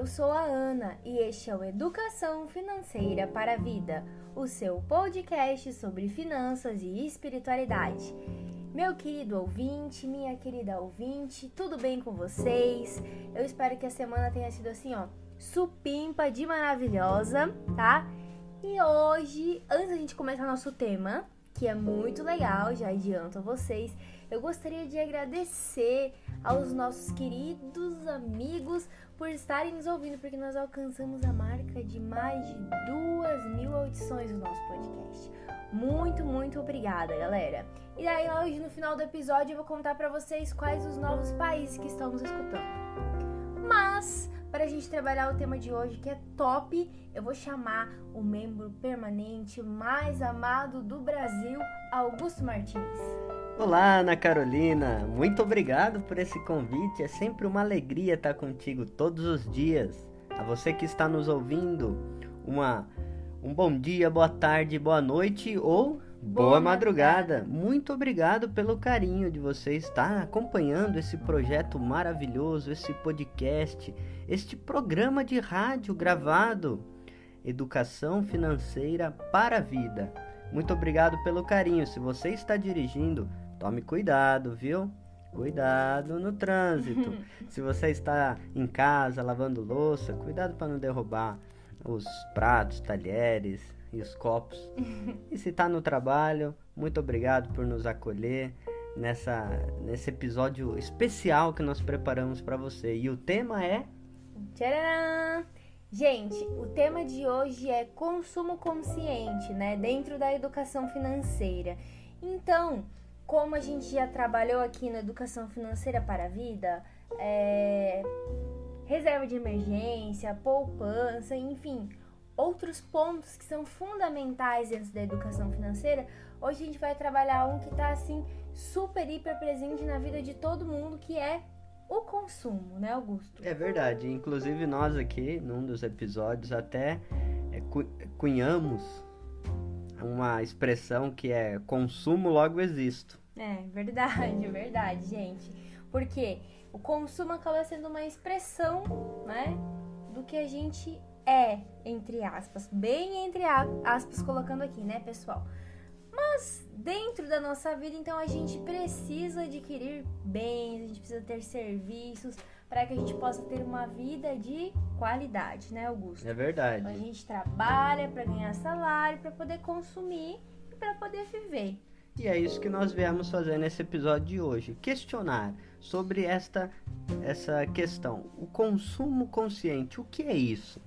eu sou a Ana e este é o Educação Financeira para a Vida, o seu podcast sobre finanças e espiritualidade. Meu querido ouvinte, minha querida ouvinte, tudo bem com vocês? Eu espero que a semana tenha sido assim, supimpa de maravilhosa, tá? E hoje, antes da gente começar nosso tema, que é muito legal, já adianto a vocês, eu gostaria de agradecer aos nossos queridos amigos por estarem nos ouvindo, porque nós alcançamos a marca de mais de 2.000 audições do nosso podcast. Muito obrigada, galera. E aí, hoje no final do episódio, eu vou contar pra vocês quais os novos países que estão nos escutando. Mas, para a gente trabalhar o tema de hoje, que é top, eu vou chamar o membro permanente mais amado do Brasil, Augusto Martins. Olá, Ana Carolina, muito obrigado por esse convite, é sempre uma alegria estar contigo todos os dias. A você que está nos ouvindo, um bom dia, boa tarde, boa noite ou boa madrugada. Muito obrigado pelo carinho de você estar acompanhando esse projeto maravilhoso, esse podcast, este programa de rádio gravado, Educação Financeira para a Vida. Muito obrigado pelo carinho. Se você está dirigindo, tome cuidado, viu? Cuidado no trânsito. Se você está em casa lavando louça, cuidado para não derrubar os pratos, talheres e os copos. E se está no trabalho, muito obrigado por nos acolher nesse episódio especial que nós preparamos para você. E o tema é... Tcharam! Gente, o tema de hoje é consumo consciente, né? Dentro da educação financeira. Então, como a gente já trabalhou aqui na Educação Financeira para a Vida, reserva de emergência, poupança, enfim, outros pontos que são fundamentais dentro da educação financeira, hoje a gente vai trabalhar um que está assim super, hiper presente na vida de todo mundo, que é o consumo, né, Augusto? É verdade, inclusive nós aqui, num dos episódios, até cunhamos uma expressão que é consumo logo existo. É verdade, gente. Porque o consumo acaba sendo uma expressão, né, do que a gente é, entre aspas, bem entre aspas, colocando aqui, né, pessoal? Mas dentro da nossa vida, então, a gente precisa adquirir bens, a gente precisa ter serviços para que a gente possa ter uma vida de qualidade, né, Augusto? É verdade. Então, a gente trabalha para ganhar salário, para poder consumir e para poder viver. E é isso que nós viemos fazer nesse episódio de hoje, questionar sobre essa questão, o consumo consciente, o que é isso?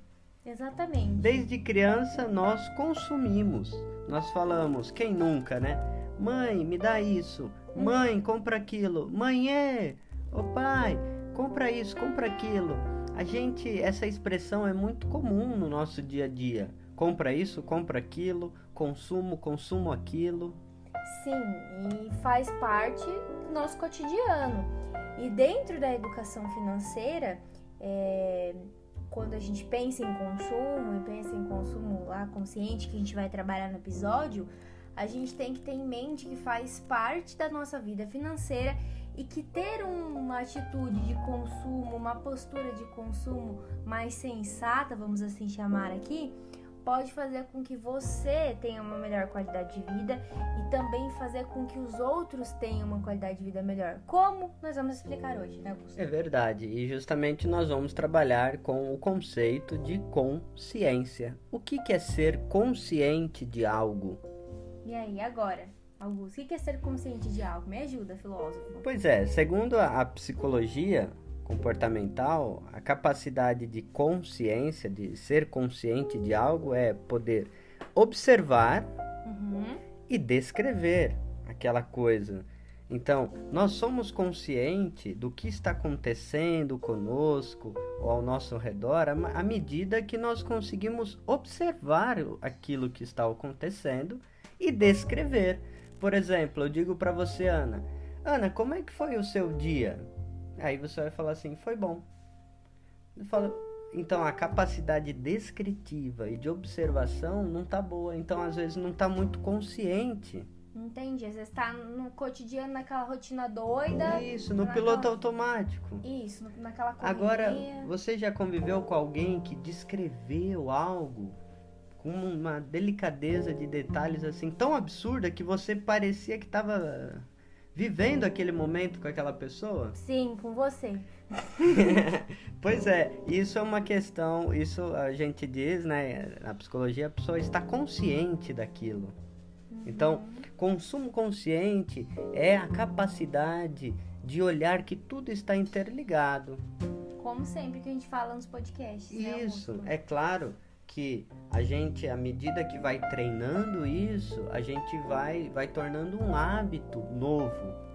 Exatamente. Desde criança nós consumimos, nós falamos, quem nunca, né? Mãe, me dá isso, mãe, compra aquilo, mãe, ô pai, compra isso, compra aquilo. Essa expressão é muito comum no nosso dia a dia, compra isso, compra aquilo, consumo aquilo. Sim, e faz parte do nosso cotidiano. E dentro da educação financeira, quando a gente pensa em consumo e pensa em consumo lá consciente, que a gente vai trabalhar no episódio, a gente tem que ter em mente que faz parte da nossa vida financeira e que ter uma atitude de consumo, uma postura de consumo mais sensata, vamos assim chamar aqui, pode fazer com que você tenha uma melhor qualidade de vida e também fazer com que os outros tenham uma qualidade de vida melhor. Como nós vamos explicar hoje, né, Augusto? É verdade, e justamente nós vamos trabalhar com o conceito de consciência. O que é ser consciente de algo? E aí, agora, Augusto, o que é ser consciente de algo? Me ajuda, filósofo. Pois é, segundo a psicologia comportamental, a capacidade de consciência, de ser consciente de algo é poder observar e descrever aquela coisa. Então, nós somos conscientes do que está acontecendo conosco ou ao nosso redor à medida que nós conseguimos observar aquilo que está acontecendo e descrever. Por exemplo, eu digo para você, Ana, como é que foi o seu dia? Aí você vai falar assim, foi bom. Eu falo, então a capacidade descritiva e de observação não está boa. Então às vezes não está muito consciente Entende? Às vezes tá no cotidiano, naquela rotina doida. Isso, no piloto automático. Isso, naquela correria. Agora, você já conviveu com alguém que descreveu algo com uma delicadeza de detalhes assim tão absurda que você parecia que estava vivendo aquele momento com aquela pessoa? Sim, com você. Pois é, isso é uma questão, isso a gente diz, né, na psicologia, a pessoa está consciente daquilo. Então, consumo consciente é a capacidade de olhar que tudo está interligado. Como sempre que a gente fala nos podcasts. Isso, né, é claro que a gente, à medida que vai treinando isso, a gente vai tornando um hábito novo.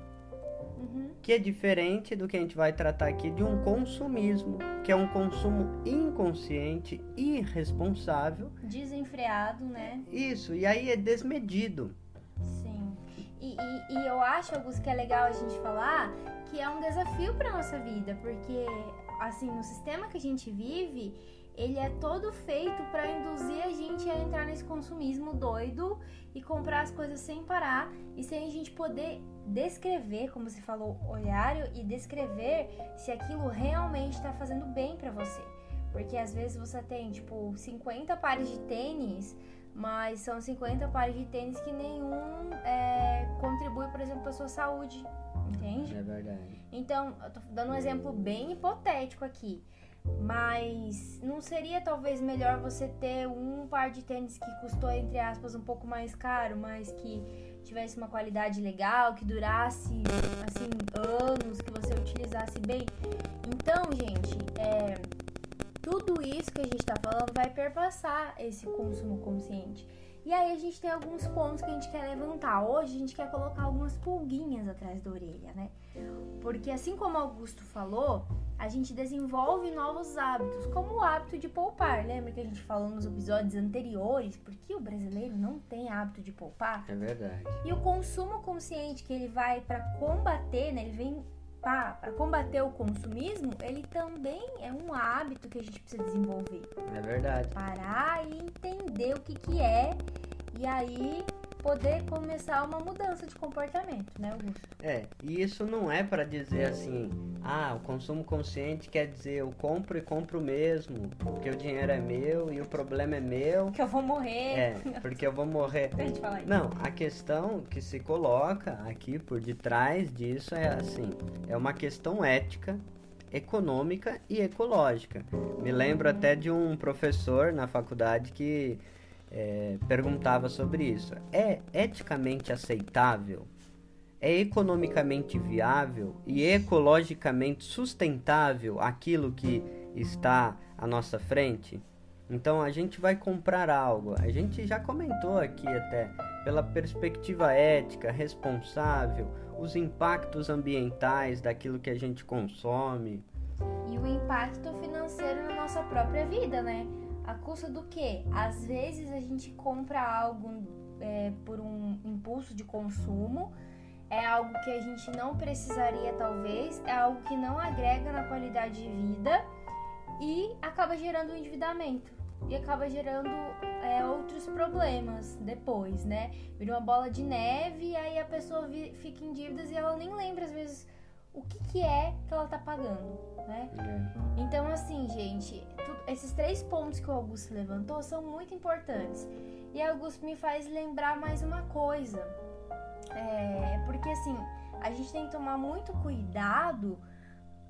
Que é diferente do que a gente vai tratar aqui de um consumismo, que é um consumo inconsciente, irresponsável. Desenfreado, né? Isso, e aí é desmedido. Sim. E eu acho, Augusto, que é legal a gente falar que é um desafio para nossa vida, porque, assim, no sistema que a gente vive, ele é todo feito para induzir a gente a entrar nesse consumismo doido e comprar as coisas sem parar e sem a gente poder descrever, como você falou, olhar e descrever se aquilo realmente está fazendo bem para você. Porque às vezes você tem, tipo, 50 pares de tênis, mas são 50 pares de tênis que nenhum contribui, por exemplo, para a sua saúde, entende? É verdade. Então, eu tô dando um exemplo bem hipotético aqui. Mas não seria talvez melhor você ter um par de tênis que custou, entre aspas, um pouco mais caro, mas que tivesse uma qualidade legal, que durasse, assim, anos, que você utilizasse bem? Então, gente, tudo isso que a gente tá falando vai perpassar esse consumo consciente. E aí a gente tem alguns pontos que a gente quer levantar. Hoje a gente quer colocar algumas pulguinhas atrás da orelha, né? Porque assim como Augusto falou, a gente desenvolve novos hábitos, como o hábito de poupar. Lembra que a gente falou nos episódios anteriores? Porque o brasileiro não tem hábito de poupar? É verdade. E o consumo consciente, que ele vai para combater, né? Ele vem para combater o consumismo, ele também é um hábito que a gente precisa desenvolver. É verdade. Parar e entender o que é, e aí poder começar uma mudança de comportamento, né, Augusto? E isso não é para dizer assim, o consumo consciente quer dizer eu compro e compro mesmo, porque o dinheiro é meu e o problema é meu. Que eu vou morrer. Porque eu vou morrer. A gente fala isso. Não, a questão que se coloca aqui por detrás disso é assim, é uma questão ética, econômica e ecológica. Me lembro até de um professor na faculdade que perguntava sobre isso. É eticamente aceitável? É economicamente viável e ecologicamente sustentável aquilo que está à nossa frente? Então a gente vai comprar algo, a gente já comentou aqui até, pela perspectiva ética, responsável, os impactos ambientais daquilo que a gente consome. E o impacto financeiro na nossa própria vida, né? A custa do quê? Às vezes a gente compra algo por um impulso de consumo, é algo que a gente não precisaria talvez, é algo que não agrega na qualidade de vida e acaba gerando um endividamento. E acaba gerando outros problemas depois, né? Vira uma bola de neve e aí a pessoa fica em dívidas e ela nem lembra às vezes o que é que ela tá pagando, né? Então, assim, gente, esses 3 pontos que o Augusto levantou são muito importantes. E Augusto me faz lembrar mais uma coisa. Porque, assim, a gente tem que tomar muito cuidado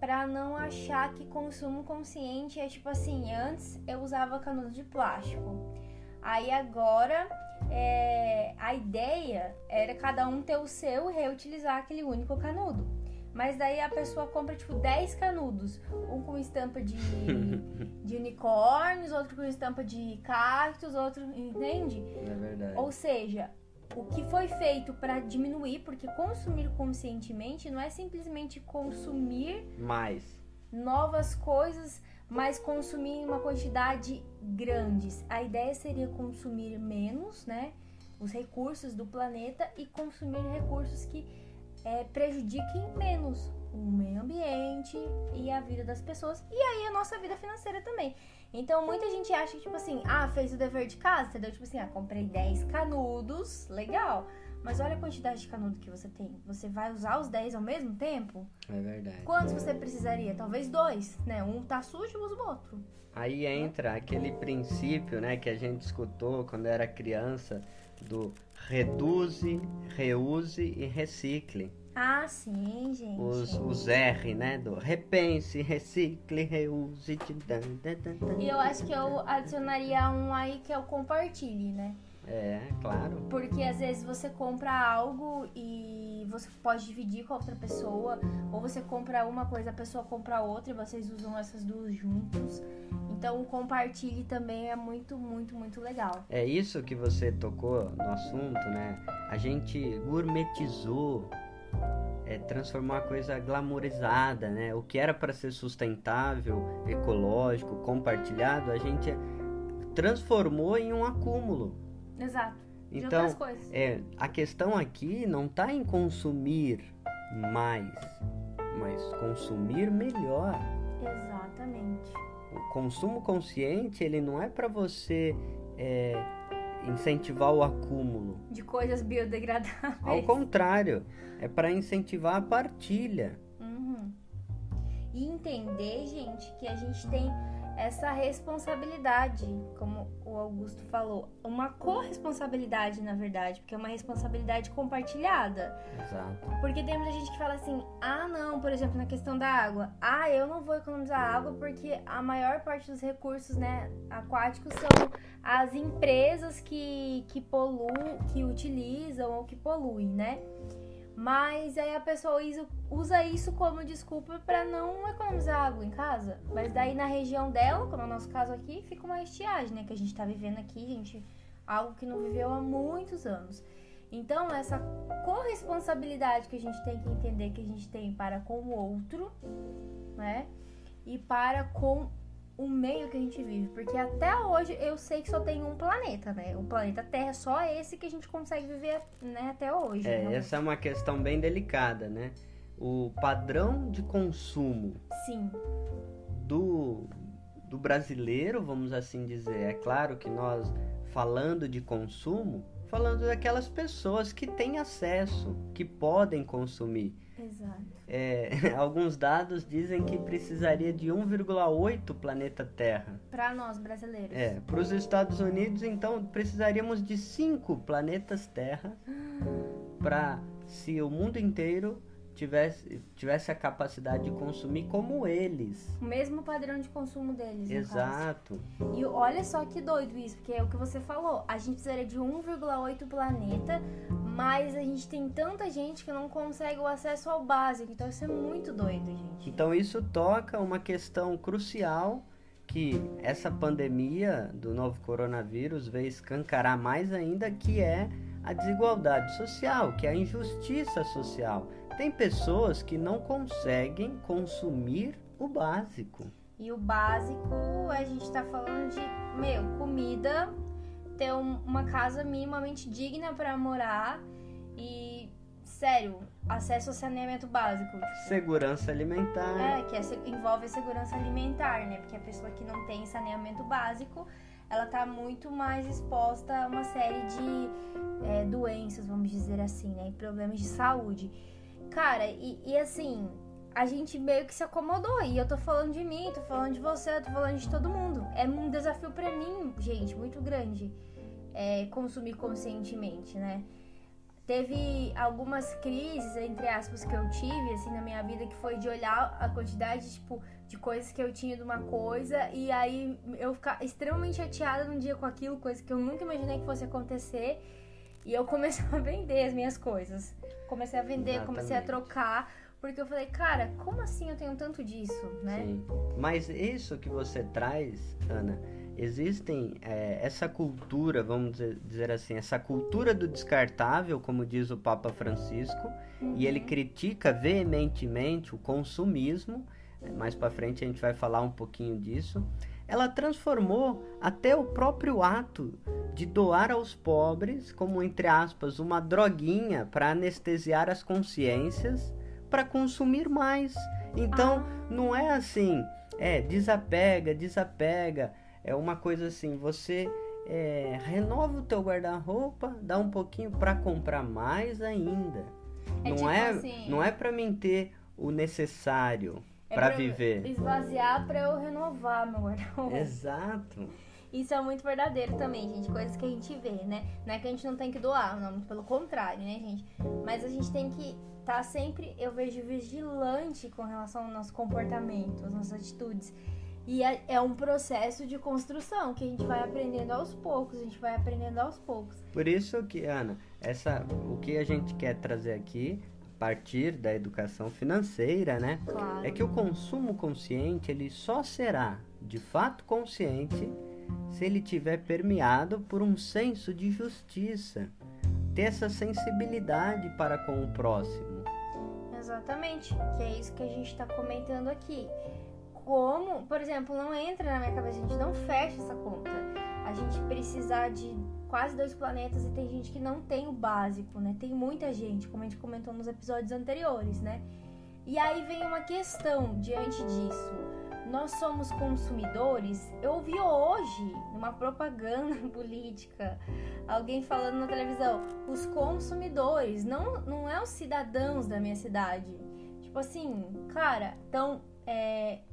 para não achar que consumo consciente é tipo assim, antes eu usava canudo de plástico. Aí agora a ideia era cada um ter o seu e reutilizar aquele único canudo. Mas daí a pessoa compra, tipo, 10 canudos. Um com estampa de unicórnios, outro com estampa de cactos, outro... Entende? É verdade. Ou seja, o que foi feito para diminuir, porque consumir conscientemente não é simplesmente consumir mais novas coisas, mas consumir em uma quantidade grande. A ideia seria consumir menos, né? Os recursos do planeta e consumir recursos que prejudiquem menos o meio ambiente e a vida das pessoas e aí a nossa vida financeira também. Então muita gente acha que tipo assim, fez o dever de casa, entendeu? Tipo assim, comprei 10 canudos, legal, Mas olha a quantidade de canudo que você tem. Você vai usar os 10 ao mesmo tempo? É verdade. Quantos você precisaria? Talvez 2, né? Um tá sujo, usa o outro. Aí entra aquele princípio, né, que a gente escutou quando era criança, do reduze, reuse e recicle. Ah, sim, gente. Os R, né, do repense, recicle, reuse. E eu acho que eu adicionaria um aí que é o compartilhe, né? É, claro. Porque às vezes você compra algo e você pode dividir com a outra pessoa, ou você compra uma coisa, a pessoa compra outra e vocês usam essas duas juntos. Então o compartilhe também é muito, muito, muito legal. É isso que você tocou no assunto, né? A gente gourmetizou, transformou a coisa glamourizada, né? O que era para ser sustentável, ecológico, compartilhado, a gente transformou em um acúmulo. Exato. De Então, outras coisas. A questão aqui não está em consumir mais, mas consumir melhor. Exatamente. O consumo consciente, ele não é para você incentivar o acúmulo. De coisas biodegradáveis. Ao contrário, é para incentivar a partilha. Uhum. E entender, gente, que a gente tem essa responsabilidade, como o Augusto falou, uma corresponsabilidade, na verdade, porque é uma responsabilidade compartilhada. Exato. Porque tem muita gente que fala assim, não, por exemplo, na questão da água, eu não vou economizar água porque a maior parte dos recursos, né, aquáticos são as empresas que poluem, que utilizam ou que poluem, né? Mas aí a pessoa usa isso como desculpa para não economizar água em casa. Mas daí na região dela, como é o nosso caso aqui, fica uma estiagem, né? Que a gente tá vivendo aqui, gente, algo que não viveu há muitos anos. Então, essa corresponsabilidade que a gente tem que entender que a gente tem para com o outro, né? E para com o meio que a gente vive. Porque até hoje eu sei que só tem um planeta, né? O planeta Terra é só esse que a gente consegue viver, né, até hoje. Essa é uma questão bem delicada, né? O padrão de consumo Sim. do brasileiro, vamos assim dizer. É claro que nós, falando de consumo, falando daquelas pessoas que têm acesso, que podem consumir. Exato. Alguns dados dizem que precisaria de 1,8 planeta Terra. Para nós, brasileiros. Para os Estados Unidos, então, precisaríamos de 5 planetas Terra para, se o mundo inteiro tivesse a capacidade de consumir como eles. O mesmo padrão de consumo deles, Exato. no caso. E olha só que doido isso, porque é o que você falou. A gente precisaria de 1,8 planeta, mas a gente tem tanta gente que não consegue o acesso ao básico. Então isso é muito doido, gente. Então isso toca uma questão crucial que essa pandemia do novo coronavírus veio escancarar mais ainda, que é a desigualdade social, que é a injustiça social. Tem pessoas que não conseguem consumir o básico. E o básico, a gente tá falando de, comida, ter uma casa minimamente digna para morar e, sério, acesso ao saneamento básico. Tipo, segurança alimentar. Envolve a segurança alimentar, né? Porque a pessoa que não tem saneamento básico, ela tá muito mais exposta a uma série de doenças, vamos dizer assim, né? E problemas de saúde. Cara, e assim, a gente meio que se acomodou. E eu tô falando de mim, tô falando de você, tô falando de todo mundo. É um desafio pra mim, gente, muito grande. Consumir conscientemente, né? Teve algumas crises, entre aspas, que eu tive, assim, na minha vida, que foi de olhar a quantidade, tipo, de coisas que eu tinha de uma coisa, e aí eu ficar extremamente chateada num dia com aquilo, coisa que eu nunca imaginei que fosse acontecer, e eu comecei a vender as minhas coisas. Comecei a vender, Exatamente. comecei a trocar, porque eu falei, cara, como assim eu tenho tanto disso, né? Sim. Mas isso que você traz, Ana, existem essa cultura, vamos dizer assim, essa cultura do descartável, como diz o Papa Francisco, e ele critica veementemente o consumismo. Mais para frente a gente vai falar um pouquinho disso. Ela transformou até o próprio ato de doar aos pobres como, entre aspas, uma droguinha para anestesiar as consciências, para consumir mais. Então, não é assim, desapega. É uma coisa assim, você renova o teu guarda-roupa, dá um pouquinho para comprar mais ainda. Não é para mim ter o necessário para viver. Esvaziar para eu renovar meu guarda-roupa. Exato. Isso é muito verdadeiro também, gente. Coisas que a gente vê, né? Não é que a gente não tem que doar, não, pelo contrário, né, gente? Mas a gente tem que estar sempre, eu vejo, vigilante com relação ao nosso comportamento, às nossas atitudes. E é um processo de construção que a gente vai aprendendo aos poucos, Por isso que, Ana, o que a gente quer trazer aqui, a partir da educação financeira, né? Claro. É que o consumo consciente, ele só será, de fato, consciente se ele tiver permeado por um senso de justiça, ter essa sensibilidade para com o próximo. Exatamente, que é isso que a gente está comentando aqui. Como, por exemplo, não entra na minha cabeça, a gente não fecha essa conta. A gente precisar de quase 2 planetas e tem gente que não tem o básico, né? Tem muita gente, como a gente comentou nos episódios anteriores, né? E aí vem uma questão diante disso. Nós somos consumidores. Eu ouvi hoje, numa propaganda política, alguém falando na televisão, os consumidores, não é os cidadãos da minha cidade. Tipo assim, cara, então,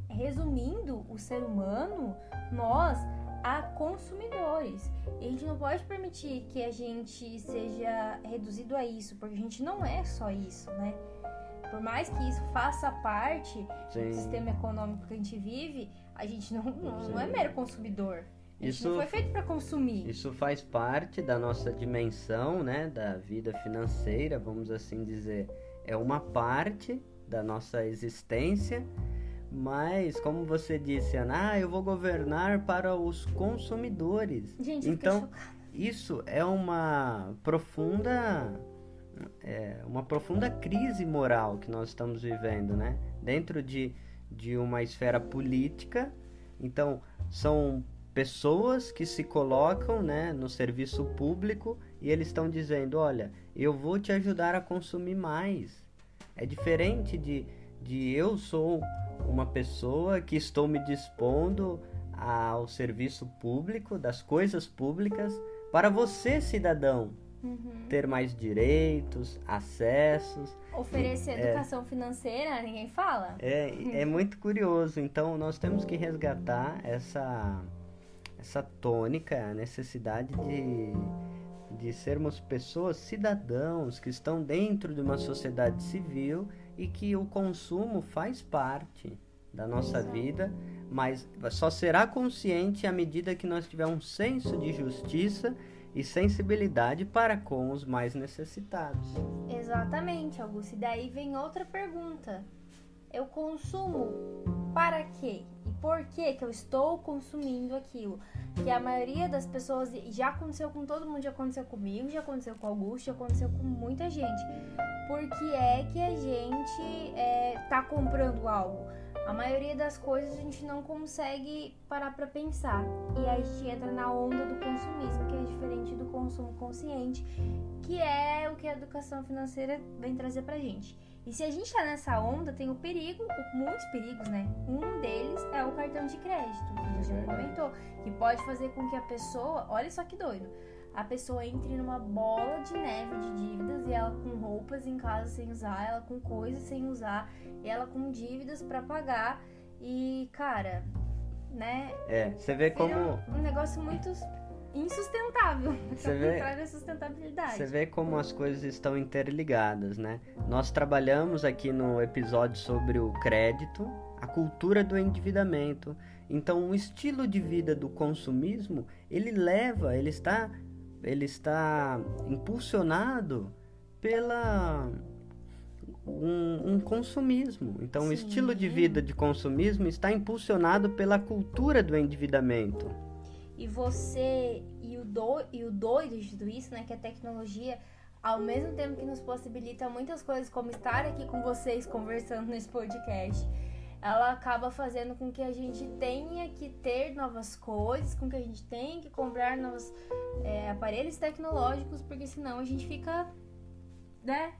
resumindo o ser humano, nós, a consumidores. E a gente não pode permitir que a gente seja reduzido a isso, porque a gente não é só isso, né? Por mais que isso faça parte do sistema econômico que a gente vive, a gente não é mero consumidor. A gente não foi feito para consumir. Isso faz parte da nossa dimensão, né, da vida financeira, vamos assim dizer. É uma parte da nossa existência, mas, como você disse, Ana, eu vou governar para os consumidores. Gente, então, isso é uma profunda crise moral que nós estamos vivendo, né? Dentro de uma esfera política. Então, são pessoas que se colocam, né, no serviço público e eles estão dizendo, olha, eu vou te ajudar a consumir mais. É diferente de eu sou uma pessoa que estou me dispondo ao serviço público, das coisas públicas, para você, cidadão, ter mais direitos, acessos. Oferecer educação financeira, ninguém fala. É muito curioso. Então, nós temos que resgatar essa tônica, a necessidade de sermos pessoas, cidadãos, que estão dentro de uma sociedade civil e que o consumo faz parte da nossa vida, mas só será consciente à medida que nós tivermos um senso de justiça e sensibilidade para com os mais necessitados. Exatamente, Augusto. E daí vem outra pergunta. Eu consumo para quê? E por que eu estou consumindo aquilo? Que a maioria das pessoas, já aconteceu com todo mundo, já aconteceu comigo, já aconteceu com o Augusto, já aconteceu com muita gente. Por que é que a gente tá comprando algo? A maioria das coisas a gente não consegue parar para pensar. E aí a gente entra na onda do consumismo, que é diferente do consumo consciente, que é o que a educação financeira vem trazer pra gente. E se a gente tá nessa onda, tem o perigo, muitos perigos, né? Um deles é o cartão de crédito, que a gente já comentou, que pode fazer com que a pessoa, olha só que doido, a pessoa entre numa bola de neve de dívidas e ela com roupas em casa sem usar, ela com coisas sem usar, e ela com dívidas pra pagar. E, cara, né? Você vê como um negócio muito insustentável. Contrário à sustentabilidade. Você vê como as coisas estão interligadas, né? Nós trabalhamos aqui no episódio sobre o crédito, a cultura do endividamento. Então, o estilo de vida do consumismo, ele está impulsionado pela um consumismo. Então, o estilo de vida de consumismo está impulsionado pela cultura do endividamento. E você, e o doido de tudo isso, né, que a tecnologia, ao mesmo tempo que nos possibilita muitas coisas, como estar aqui com vocês conversando nesse podcast, ela acaba fazendo com que a gente tenha que ter novas coisas, com que a gente tenha que comprar novos aparelhos tecnológicos, porque senão a gente fica, né,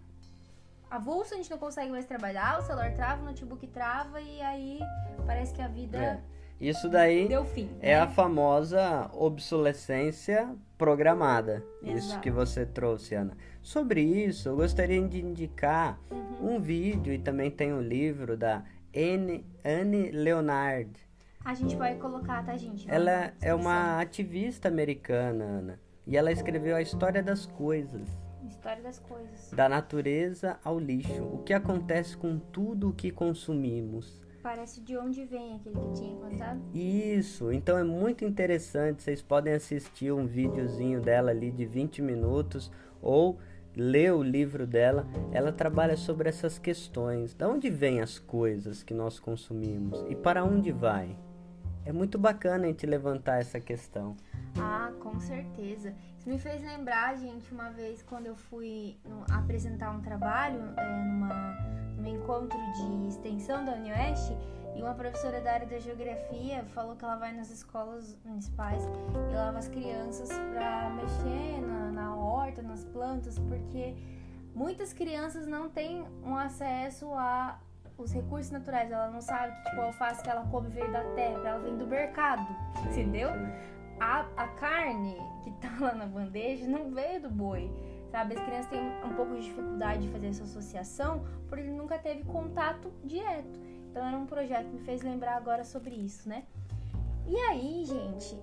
avulso, a gente não consegue mais trabalhar, o celular trava, o notebook trava, e aí parece que a vida Isso daí deu fim, é né? a famosa obsolescência programada. Exato. Isso que você trouxe, Ana. Sobre isso, eu gostaria de indicar um vídeo e também tem um livro da Anne Leonard. A gente vai colocar, tá, gente? Ela é uma ativista americana, Ana, e ela escreveu A História das Coisas. História das coisas. Da natureza ao lixo. O que acontece com tudo o que consumimos. Parece De Onde Vem, aquele que tinha contado. Isso, então é muito interessante. Vocês podem assistir um videozinho dela ali de 20 minutos ou ler o livro dela. Ela trabalha sobre essas questões. De onde vêm as coisas que nós consumimos e para onde vai? É muito bacana a gente levantar essa questão. Ah, com certeza. Isso me fez lembrar, gente, uma vez quando eu fui apresentar um trabalho num encontro de extensão da UniOeste, e uma professora da área da geografia falou que ela vai nas escolas municipais e leva as crianças para mexer na horta, nas plantas, porque muitas crianças não têm um acesso a os recursos naturais. Ela não sabe que tipo, a alface que ela come veio da terra, ela vem do mercado, entendeu? A carne que tá lá na bandeja não veio do boi, sabe? As crianças têm um pouco de dificuldade de fazer essa associação porque nunca teve contato direto. Então era um projeto que me fez lembrar agora sobre isso, né? E aí, gente,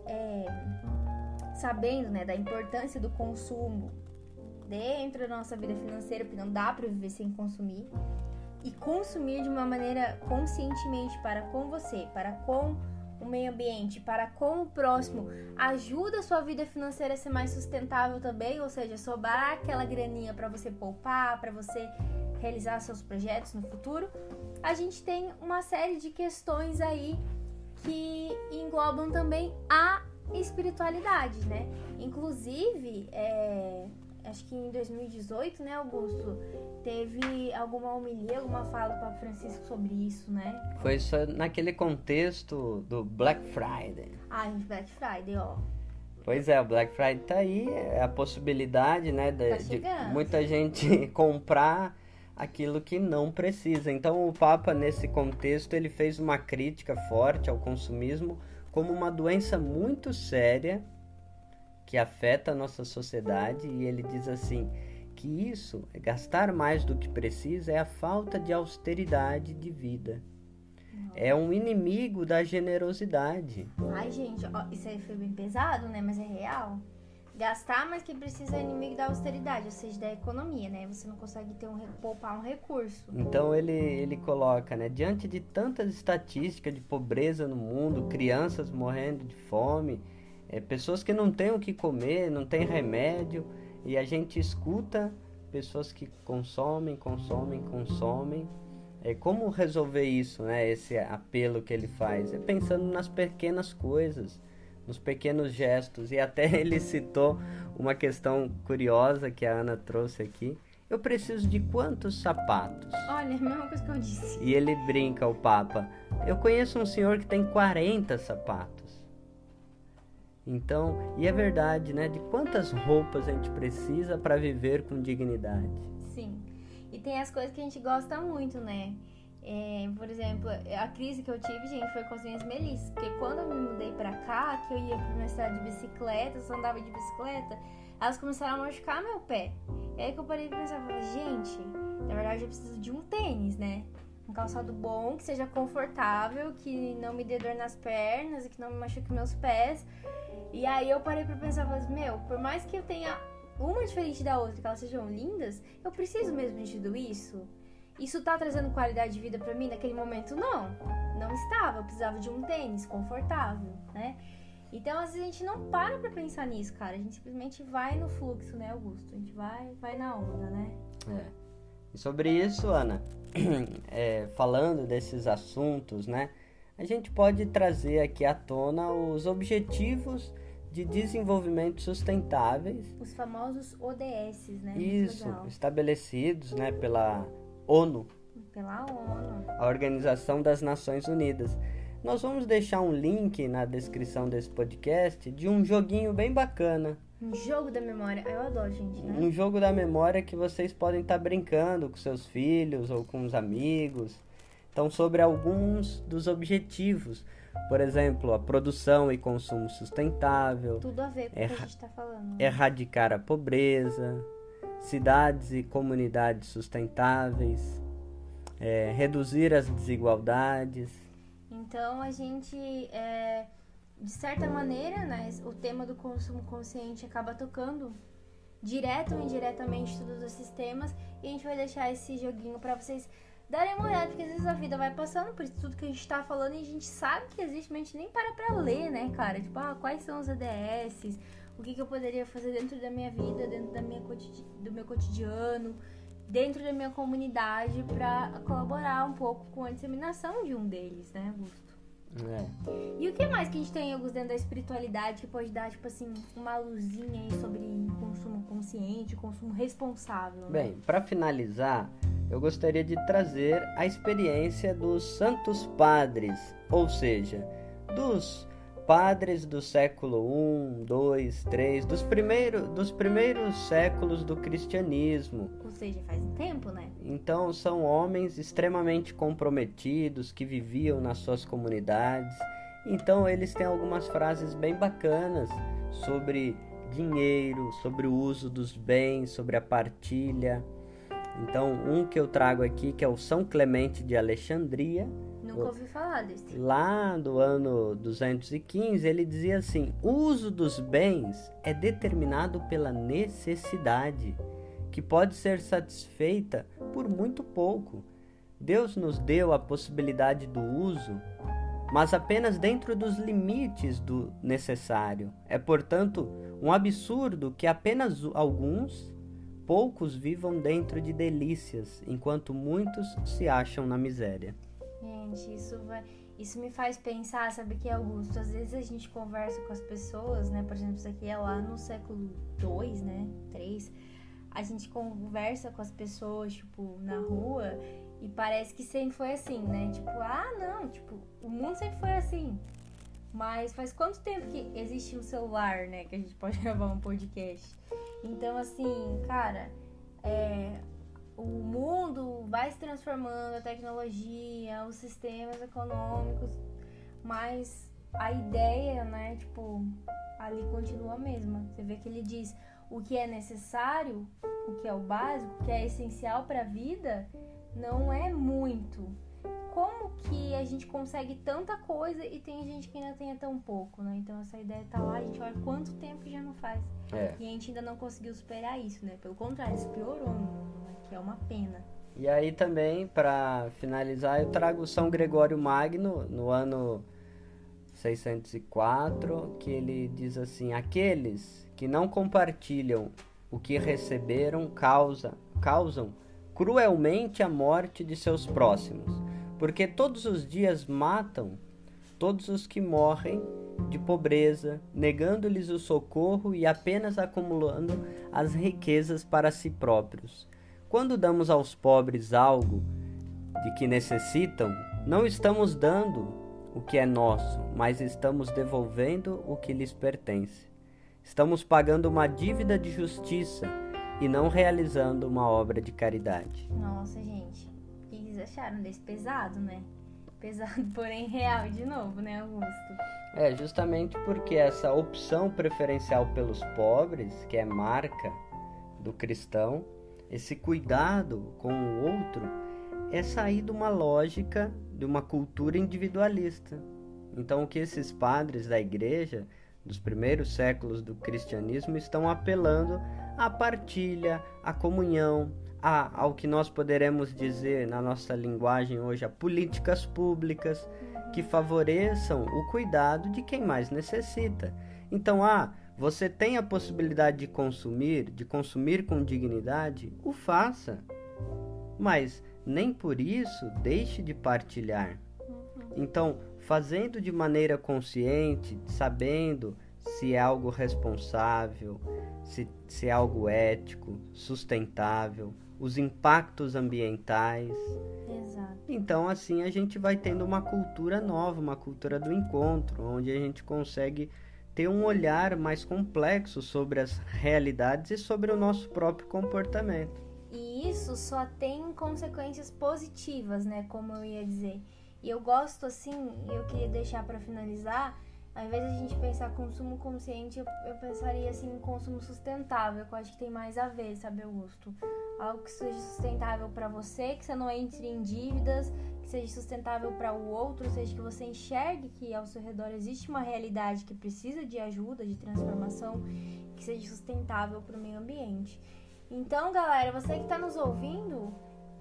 sabendo, né, da importância do consumo dentro da nossa vida financeira, porque não dá para viver sem consumir, e consumir de uma maneira conscientemente para com você, para com o meio ambiente, para com o próximo, ajuda a sua vida financeira a ser mais sustentável também, ou seja, sobrar aquela graninha para você poupar, para você realizar seus projetos no futuro. A gente tem uma série de questões aí que englobam também a espiritualidade, né? Inclusive, acho que em 2018, né, Augusto, teve alguma homilia, alguma fala do Papa Francisco sobre isso, né? Foi só naquele contexto do Black Friday. Ah, gente, Black Friday, ó. Pois é, o Black Friday tá aí, é a possibilidade, né, de muita gente comprar aquilo que não precisa. Então o Papa, nesse contexto, ele fez uma crítica forte ao consumismo como uma doença muito séria que afeta a nossa sociedade, e ele diz assim, que isso, gastar mais do que precisa, é a falta de austeridade de vida. É um inimigo da generosidade. Ai, gente, ó, isso aí foi bem pesado, né? Mas é real. Gastar mais que precisa é inimigo da austeridade, ou seja, da economia, né? Você não consegue poupar um recurso. Então ele coloca, né? Diante de tantas estatísticas de pobreza no mundo, crianças morrendo de fome, pessoas que não têm o que comer, não têm remédio, e a gente escuta pessoas que consomem. Como resolver isso, né? Esse apelo que ele faz? É pensando nas pequenas coisas, nos pequenos gestos. E até ele citou uma questão curiosa que a Ana trouxe aqui. Eu preciso de quantos sapatos? Olha, a mesma coisa que eu disse. E ele brinca, o Papa. Eu conheço um senhor que tem 40 sapatos. Então, e é verdade, né? De quantas roupas a gente precisa para viver com dignidade? Sim. E tem as coisas que a gente gosta muito, né? Por exemplo, a crise que eu tive, gente, foi com as minhas melissas. Porque quando eu me mudei pra cá, que eu ia pra minha cidade de bicicleta, eu andava de bicicleta, elas começaram a machucar meu pé. E aí que eu parei pra pensar, falei, gente, na verdade eu preciso de um tênis, né? Um calçado bom, que seja confortável, que não me dê dor nas pernas e que não me machuque meus pés. E aí eu parei pra pensar, falei, por mais que eu tenha uma diferente da outra, que elas sejam lindas, eu preciso mesmo de tudo isso? Isso tá trazendo qualidade de vida pra mim naquele momento? Não estava. Eu precisava de um tênis confortável, né? Então, às vezes, a gente não para pra pensar nisso, cara. A gente simplesmente vai no fluxo, né, Augusto? A gente vai na onda, né? E sobre isso, Ana, falando desses assuntos, né? A gente pode trazer aqui à tona os objetivos de desenvolvimento sustentáveis. Os famosos ODS, né? Isso, estabelecidos, né, pela ONU. Pela ONU. A Organização das Nações Unidas. Nós vamos deixar um link na descrição desse podcast de um joguinho bem bacana. Um jogo da memória. Eu adoro, gente, né? Um jogo da memória que vocês podem estar brincando com seus filhos ou com os amigos. Então, sobre alguns dos objetivos, por exemplo, a produção e consumo sustentável, Tudo a ver com o que a gente está falando. erradicar a pobreza, cidades e comunidades sustentáveis, reduzir as desigualdades. Então, a gente, de certa maneira, né, o tema do consumo consciente acaba tocando direto ou indiretamente todos esses temas, e a gente vai deixar esse joguinho para vocês darem uma olhada, porque às vezes a vida vai passando por isso tudo que a gente tá falando e a gente sabe que existe, mas a gente nem para pra ler, né, cara? Tipo, quais são os ADS, o que eu poderia fazer dentro da minha vida, dentro do meu cotidiano, dentro da minha comunidade, pra colaborar um pouco com a disseminação de um deles, né, Augusto? E o que mais que a gente tem, Augusto, dentro da espiritualidade que pode dar, tipo assim, uma luzinha aí sobre consumo consciente, consumo responsável, né? Bem, para finalizar, eu gostaria de trazer a experiência dos Santos Padres, ou seja, dos padres do século I, II, III, dos primeiros séculos do cristianismo. Ou seja, faz um tempo, né? Então, são homens extremamente comprometidos que viviam nas suas comunidades. Então, eles têm algumas frases bem bacanas sobre dinheiro, sobre o uso dos bens, sobre a partilha. Então, um que eu trago aqui, que é o São Clemente de Alexandria. Nunca ouvi falar desse. Lá do ano 215, ele dizia assim: o uso dos bens é determinado pela necessidade, que pode ser satisfeita por muito pouco. Deus nos deu a possibilidade do uso, mas apenas dentro dos limites do necessário. É, portanto, um absurdo que apenas poucos vivam dentro de delícias, enquanto muitos se acham na miséria. Gente, isso me faz pensar, sabe que, Augusto? Às vezes a gente conversa com as pessoas, né? Por exemplo, isso aqui é lá no século II, né? III. A gente conversa com as pessoas, tipo, na rua, e parece que sempre foi assim, né? Tipo, não, tipo, o mundo sempre foi assim. Mas faz quanto tempo que existe um celular, né? Que a gente pode gravar um podcast? Então, assim, cara, o mundo vai se transformando, a tecnologia, os sistemas econômicos, mas a ideia, né, tipo, ali continua a mesma. Você vê que ele diz o que é necessário, o que é o básico, o que é essencial para a vida, não é muito. Como que a gente consegue tanta coisa e tem gente que ainda tem tão pouco, né? Então essa ideia tá lá, a gente olha quanto tempo que já não faz. E a gente ainda não conseguiu superar isso, né? Pelo contrário, isso piorou no mundo, né? Que é uma pena. E aí também, para finalizar, eu trago São Gregório Magno, no ano 604, que ele diz assim: aqueles que não compartilham o que receberam causam cruelmente a morte de seus próximos, porque todos os dias matam todos os que morrem de pobreza, negando-lhes o socorro e apenas acumulando as riquezas para si próprios. Quando damos aos pobres algo de que necessitam, não estamos dando o que é nosso, mas estamos devolvendo o que lhes pertence. Estamos pagando uma dívida de justiça e não realizando uma obra de caridade. Nossa, gente, o que vocês acharam desse pesado, né? Pesado, porém real, de novo, né, Augusto? Justamente porque essa opção preferencial pelos pobres, que é marca do cristão, esse cuidado com o outro, é sair de uma lógica, de uma cultura individualista. Então, o que esses padres da igreja, dos primeiros séculos do cristianismo, estão apelando à partilha, à comunhão, ao que nós poderemos dizer na nossa linguagem hoje, a políticas públicas que favoreçam o cuidado de quem mais necessita. Então, você tem a possibilidade de consumir com dignidade, o faça. Mas nem por isso deixe de partilhar. Então, fazendo de maneira consciente, sabendo se é algo responsável, se é algo ético, sustentável, os impactos ambientais. Exato. Então, assim, a gente vai tendo uma cultura nova, uma cultura do encontro, onde a gente consegue ter um olhar mais complexo sobre as realidades e sobre o nosso próprio comportamento. E E isso só tem consequências positivas, né? Como eu ia dizer. E eu gosto, assim, eu queria deixar para finalizar, ao invés de a gente pensar consumo consciente, eu pensaria, assim, em consumo sustentável, que eu acho que tem mais a ver, sabe, Augusto? Algo que seja sustentável para você, que você não entre em dívidas, que seja sustentável para o outro, ou seja, que você enxergue que ao seu redor existe uma realidade que precisa de ajuda, de transformação, que seja sustentável para o meio ambiente. Então, galera, você que está nos ouvindo,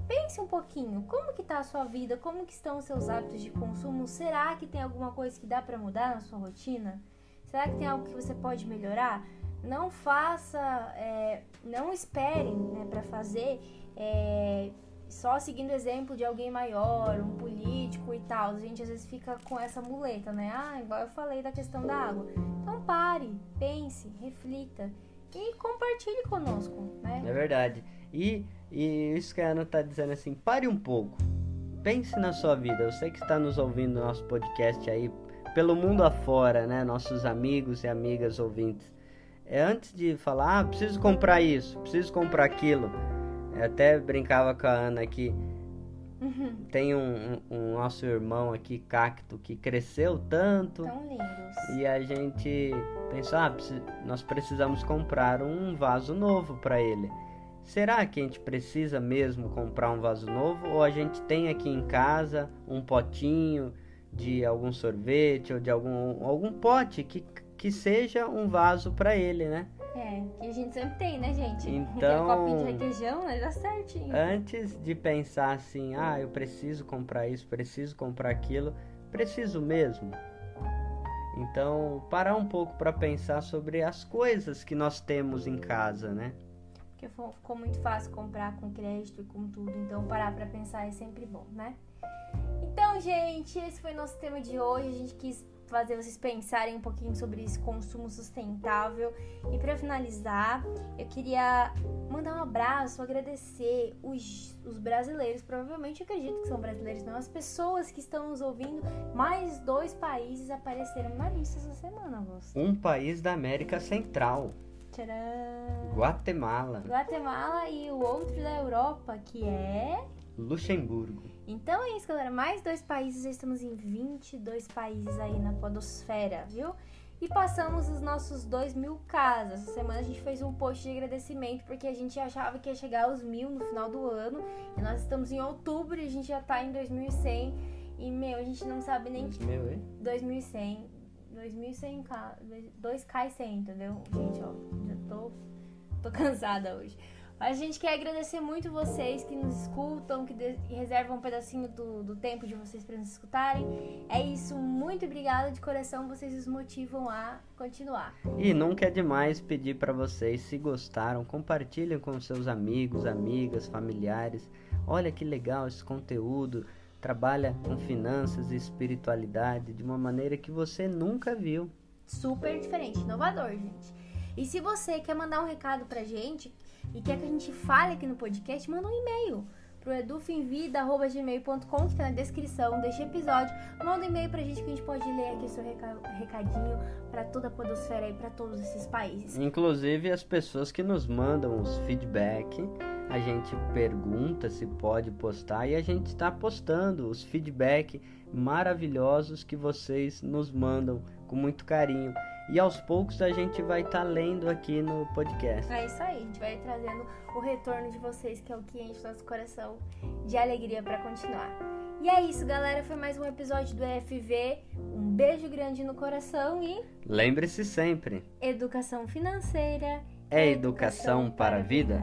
pense um pouquinho, como que está a sua vida, como que estão os seus hábitos de consumo? Será que tem alguma coisa que dá para mudar na sua rotina? Será que tem algo que você pode melhorar? Não faça, não esperem, né, para fazer só seguindo o exemplo de alguém maior, um político e tal. A gente às vezes fica com essa muleta, né? Igual eu falei da questão da água. Então pare, pense, reflita e compartilhe conosco, né? É verdade. E isso que a Ana está dizendo assim, pare um pouco, pense na sua vida. Você que está nos ouvindo no nosso podcast aí, pelo mundo afora, né? Nossos amigos e amigas ouvintes. Antes de falar, preciso comprar isso, preciso comprar aquilo. Eu até brincava com a Ana aqui. Tem um nosso irmão aqui, Cacto, que cresceu tanto. Tão lindos. E a gente pensou, nós precisamos comprar um vaso novo para ele. Será que a gente precisa mesmo comprar um vaso novo? Ou a gente tem aqui em casa um potinho de algum sorvete ou de algum pote que seja um vaso para ele, né? Que a gente sempre tem, né, gente? Então, aquele copinho de requeijão, né, dá certinho. Antes de pensar assim, eu preciso comprar isso, preciso comprar aquilo, preciso mesmo. Então, parar um pouco para pensar sobre as coisas que nós temos em casa, né? Porque ficou muito fácil comprar com crédito e com tudo, então parar para pensar é sempre bom, né? Então, gente, esse foi o nosso tema de hoje. A gente quis fazer vocês pensarem um pouquinho sobre esse consumo sustentável. E para finalizar, eu queria mandar um abraço, agradecer os brasileiros, provavelmente eu acredito que são brasileiros, não, as pessoas que estão nos ouvindo. Mais 2 países apareceram na lista essa semana, Augusto. Um país da América Central. Tcharam! Guatemala E o outro da Europa, que é Luxemburgo. Então é isso, galera. Mais 2 países, já estamos em 22 países aí na podosfera, viu? E passamos os nossos 2.000 casas. Essa semana a gente fez um post de agradecimento porque a gente achava que ia chegar aos 1.000 no final do ano. E nós estamos em outubro e a gente já tá em 2.100. E, a gente não sabe nem... 2.100. 2K e 100, entendeu? Gente, já tô cansada hoje. Mas a gente quer agradecer muito vocês que nos escutam, que reservam um pedacinho do tempo de vocês para nos escutarem. É isso, muito obrigada de coração, vocês nos motivam a continuar. E nunca é demais pedir para vocês, se gostaram, compartilhem com seus amigos, amigas, familiares. Olha que legal esse conteúdo, trabalha com finanças e espiritualidade de uma maneira que você nunca viu. Super diferente, inovador, gente. E se você quer mandar um recado pra gente e quer que a gente fale aqui no podcast, manda um e-mail pro edufinvida@gmail.com, que tá na descrição deste episódio. Manda um e-mail pra gente que a gente pode ler aqui seu recadinho pra toda a podosfera e pra todos esses países. Inclusive as pessoas que nos mandam os feedback, a gente pergunta se pode postar e a gente está postando os feedback maravilhosos que vocês nos mandam com muito carinho. E aos poucos a gente vai estar lendo aqui no podcast. É isso aí, a gente vai trazendo o retorno de vocês, que é o que enche o nosso coração de alegria para continuar. E é isso, galera, foi mais um episódio do EFV. Um beijo grande no coração e... lembre-se sempre, educação financeira é educação para a vida.